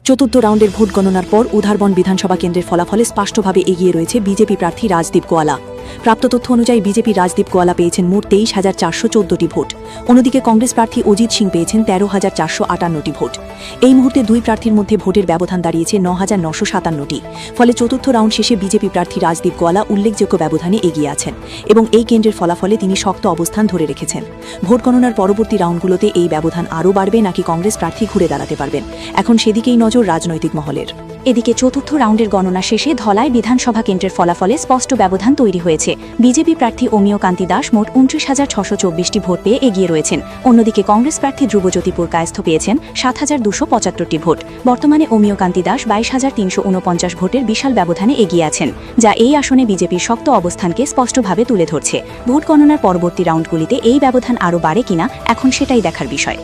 চতুর্থ রাউন্ডের ভোট গণনার পর উধারবন বিধানসভা কেন্দ্রের ফলাফলে স্পষ্টভাবে এগিয়ে রয়েছে বিজেপি প্রার্থী রাজদীপ গোয়ালা। প্রাপ্ত তথ্য অনুযায়ী বিজেপি রাজদীপ গোয়ালা পেয়েছেন মোট 23,414টি ভোট। অন্যদিকে কংগ্রেস প্রার্থী অজিত সিং পেয়েছেন 13,458টি ভোট। এই মুহূর্তে দুই প্রার্থীর মধ্যে ভোটের ব্যবধান দাঁড়িয়েছে 9,957টি। ফলে চতুর্থ রাউন্ড শেষে বিজেপি প্রার্থী রাজদীপ গোয়ালা উল্লেখযোগ্য ব্যবধানে এগিয়ে আছেন এবং এই কেন্দ্রের ফলাফলে তিনি শক্ত অবস্থান ধরে রেখেছেন। ভোট গণনার পরবর্তী রাউন্ডগুলোতে এই ব্যবধান আরও বাড়বে নাকি কংগ্রেস প্রার্থী ঘুরে দাঁড়াতে পারবেন, এখন সেদিকেই নজর রাজনৈতিক মহলের। এদিকে চতুর্থ রাউন্ডের গণনা শেষে ধলাই বিধানসভা কেন্দ্রের ফলাফলে স্পষ্ট ব্যবধান তৈরি হয়েছে। বিজেপি প্রার্থী অমিয় কান্তি দাস মোট 29,624টি ভোট পেয়ে এগিয়ে রয়েছেন। অন্যদিকে কংগ্রেস প্রার্থী ধ্রুবজ্যোতিপুর কায়স্থ পেয়েছেন 7,275টি ভোট। বর্তমানে অমিয় কান্তি দাস 22,349 ভোটের বিশাল ব্যবধানে এগিয়ে আছেন, যা এই আসনে বিজেপির শক্ত অবস্থানকে স্পষ্টভাবে তুলে ধরছে। ভোট গণনার পরবর্তী রাউন্ডগুলিতে এই ব্যবধান আরও বাড়ে কিনা এখন সেটাই দেখার বিষয়।